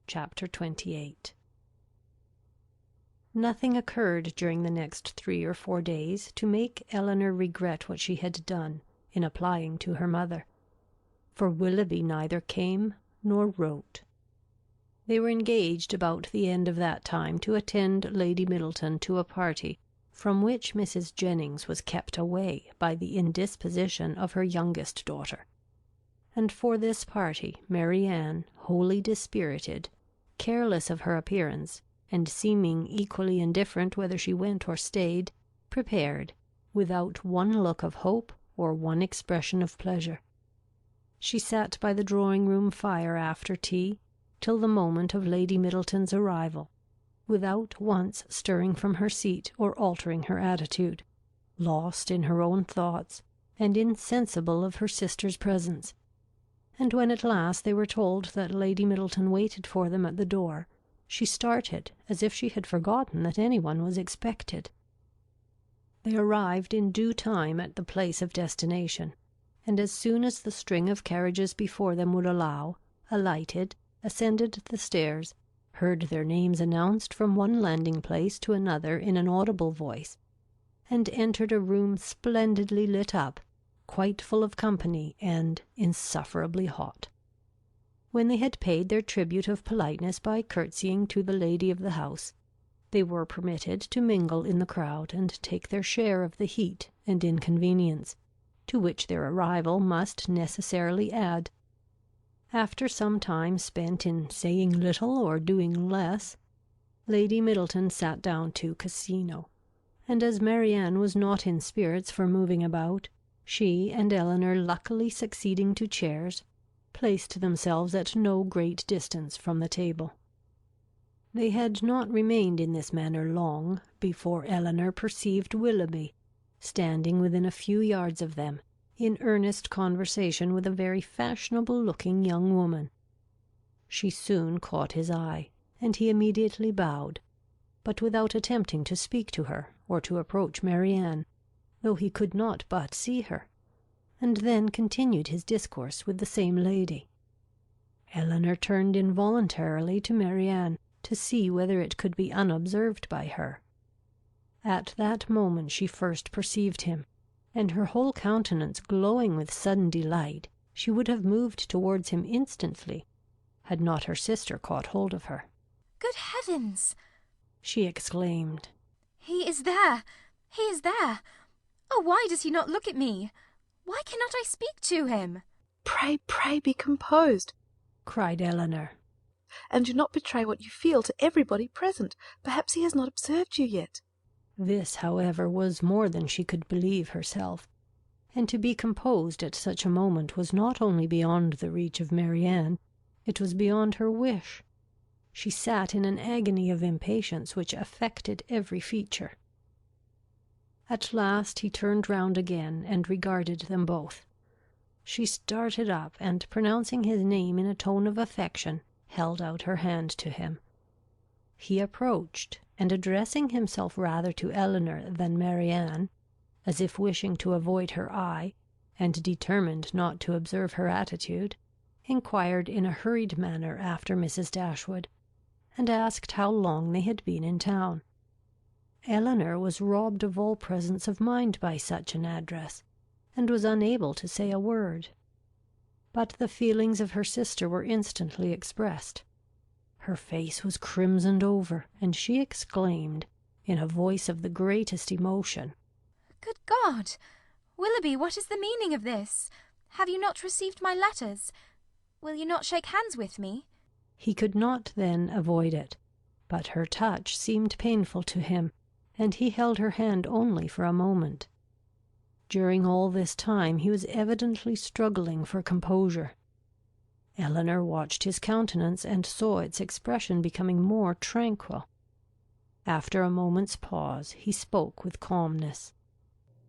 Chapter 28. Nothing occurred during the next 3 or 4 days to make Elinor regret what she had done in applying to her mother, for Willoughby neither came nor wrote. They were engaged about the end of that time to attend Lady Middleton to a party from which Mrs. Jennings was kept away by the indisposition of her youngest daughter. And for this party Marianne, wholly dispirited, careless of her appearance, and seeming equally indifferent whether she went or stayed, prepared, without one look of hope or one expression of pleasure. She sat by the drawing-room fire after tea, till the moment of Lady Middleton's arrival, without once stirring from her seat or altering her attitude, lost in her own thoughts, and insensible of her sister's presence. And when at last they were told that Lady Middleton waited for them at the door, she started as if she had forgotten that any one was expected. They arrived in due time at the place of destination, and as soon as the string of carriages before them would allow, alighted, ascended the stairs, heard their names announced from one landing-place to another in an audible voice, and entered a room splendidly lit up, quite full of company, and insufferably hot. When they had paid their tribute of politeness by curtsying to the lady of the house, they were permitted to mingle in the crowd and take their share of the heat and inconvenience, to which their arrival must necessarily add. After some time spent in saying little or doing less, Lady Middleton sat down to Cassino, and as Marianne was not in spirits for moving about, she and Elinor, luckily succeeding to chairs, placed themselves at no great distance from the table. They had not remained in this manner long before Elinor perceived Willoughby, standing within a few yards of them, in earnest conversation with a very fashionable-looking young woman. She soon caught his eye, and he immediately bowed, but without attempting to speak to her or to approach Marianne, though he could not but see her, and then continued his discourse with the same lady. Elinor turned involuntarily to Marianne, to see whether it could be unobserved by her. At that moment she first perceived him, and her whole countenance glowing with sudden delight, she would have moved towards him instantly, had not her sister caught hold of her. "Good heavens!" she exclaimed. "He is there! He is there! Oh, why does he not look at me? Why cannot I speak to him?" Pray be composed," cried Elinor, "and do not betray what you feel to everybody present. Perhaps he has not observed you yet." This, however, was more than she could believe herself, and to be composed at such a moment was not only beyond the reach of Marianne, it was beyond her wish. She sat in an agony of impatience which affected every feature. At last he turned round again and regarded them both. She started up, and pronouncing his name in a tone of affection, held out her hand to him. He approached, and addressing himself rather to Elinor than Marianne, as if wishing to avoid her eye, and determined not to observe her attitude, inquired in a hurried manner after Mrs. Dashwood, and asked how long they had been in town. Elinor was robbed of all presence of mind by such an address, and was unable to say a word. But the feelings of her sister were instantly expressed. Her face was crimsoned over, and she exclaimed, in a voice of the greatest emotion, "Good God! Willoughby, what is the meaning of this? Have you not received my letters? Will you not shake hands with me?" He could not then avoid it, but her touch seemed painful to him, and he held her hand only for a moment. During all this time he was evidently struggling for composure. Elinor watched his countenance and saw its expression becoming more tranquil. After a moment's pause, he spoke with calmness.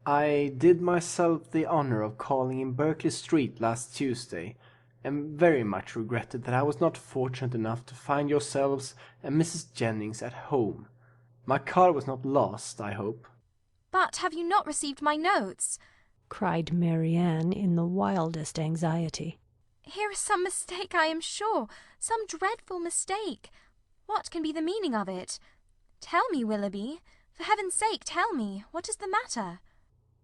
"I did myself the honour of calling in Berkeley Street last Tuesday, and very much regretted that I was not fortunate enough to find yourselves and Mrs. Jennings at home. My card was not lost, I hope." "But have you not received my notes?" cried Marianne in the wildest anxiety. Here is some mistake, I am sure, some dreadful mistake. What can be the meaning of it? Tell me, Willoughby. For heaven's sake, tell me. What is the matter?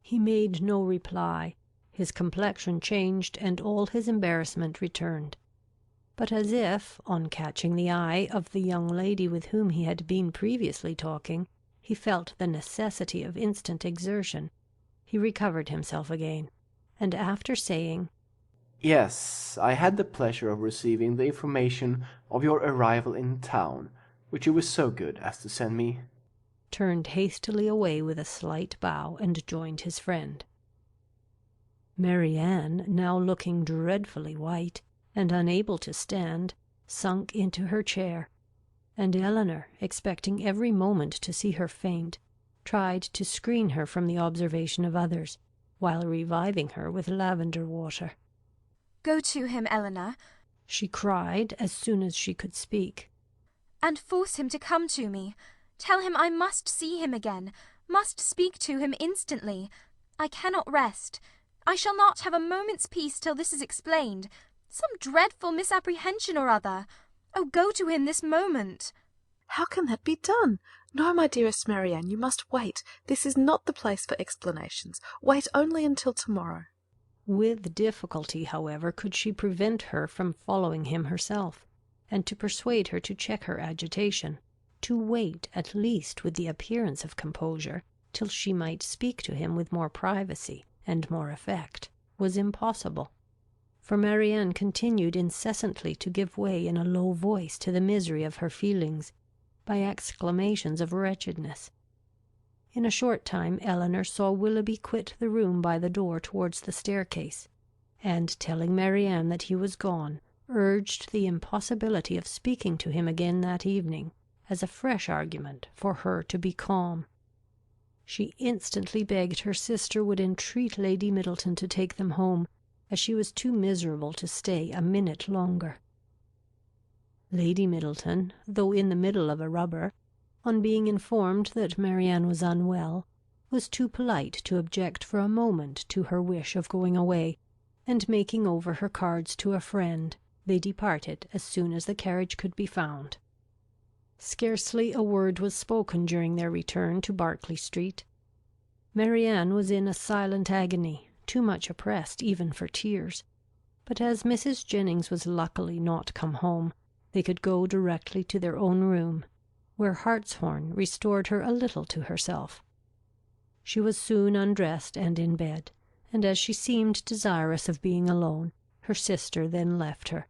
He made no reply. His complexion changed, and all his embarrassment returned. But as if, on catching the eye of the young lady with whom he had been previously talking, he felt the necessity of instant exertion, he recovered himself again, and after saying, "Yes, I had the pleasure of receiving the information of your arrival in town, which you were so good as to send me," turned hastily away with a slight bow, and joined his friend. Marianne, now looking dreadfully white, and unable to stand, sunk into her chair, and Elinor, expecting every moment to see her faint, tried to screen her from the observation of others, while reviving her with lavender water. Go to him, Elinor, she cried as soon as she could speak, and force him to come to me. Tell him I must see him again, must speak to him instantly. I cannot rest. I shall not have a moment's peace till this is explained. Some dreadful misapprehension or other. Oh, go to him this moment. How can that be done? No, my dearest Marianne, you must wait. This is not the place for explanations. Wait only until tomorrow. With difficulty, however, could she prevent her from following him herself, and to persuade her to check her agitation, to wait at least with the appearance of composure till she might speak to him with more privacy and more effect, was impossible, for Marianne continued incessantly to give way in a low voice to the misery of her feelings, by exclamations of wretchedness. In a short time Elinor saw Willoughby quit the room by the door towards the staircase, and, telling Marianne that he was gone, urged the impossibility of speaking to him again that evening, as a fresh argument for her to be calm. She instantly begged her sister would entreat Lady Middleton to take them home, as she was too miserable to stay a minute longer. Lady Middleton, though in the middle of a rubber, on being informed that Marianne was unwell, was too polite to object for a moment to her wish of going away, and making over her cards to a friend, they departed as soon as the carriage could be found. Scarcely a word was spoken during their return to Berkeley Street. Marianne was in a silent agony, too much oppressed even for tears, but as Mrs. Jennings was luckily not come home, they could go directly to their own room, where hartshorn restored her a little to herself. She was soon undressed and in bed, and as she seemed desirous of being alone, her sister then left her,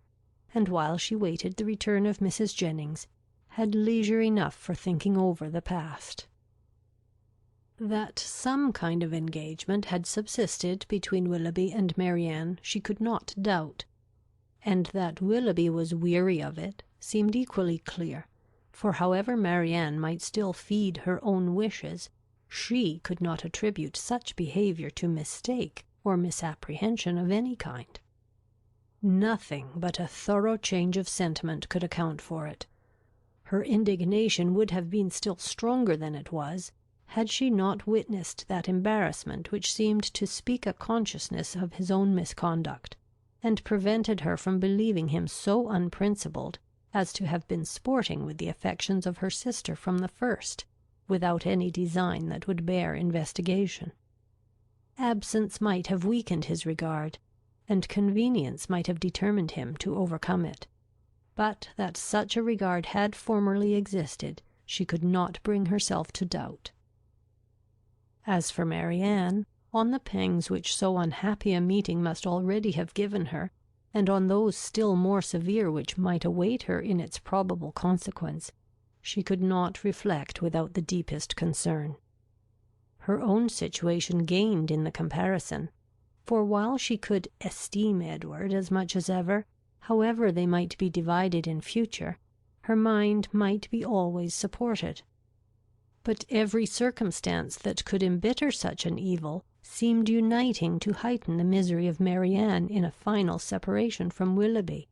and while she waited the return of Mrs. Jennings, had leisure enough for thinking over the past. That some kind of engagement had subsisted between Willoughby and Marianne she could not doubt, and that Willoughby was weary of it seemed equally clear, for however Marianne might still feed her own wishes, she could not attribute such behaviour to mistake or misapprehension of any kind. Nothing but a thorough change of sentiment could account for it. Her indignation would have been still stronger than it was, had she not witnessed that embarrassment which seemed to speak a consciousness of his own misconduct, and prevented her from believing him so unprincipled as to have been sporting with the affections of her sister from the first, without any design that would bear investigation. Absence might have weakened his regard, and convenience might have determined him to overcome it. But that such a regard had formerly existed, she could not bring herself to doubt. As for Marianne, on the pangs which so unhappy a meeting must already have given her, and on those still more severe which might await her in its probable consequence, she could not reflect without the deepest concern. Her own situation gained in the comparison, for while she could esteem Edward as much as ever, however they might be divided in future, her mind might be always supported. But every circumstance that could embitter such an evil seemed uniting to heighten the misery of Marianne in a final separation from Willoughby,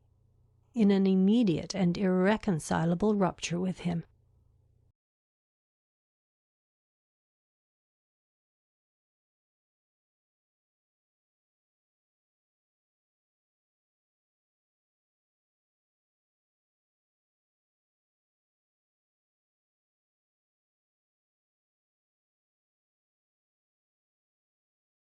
in an immediate and irreconcilable rupture with him.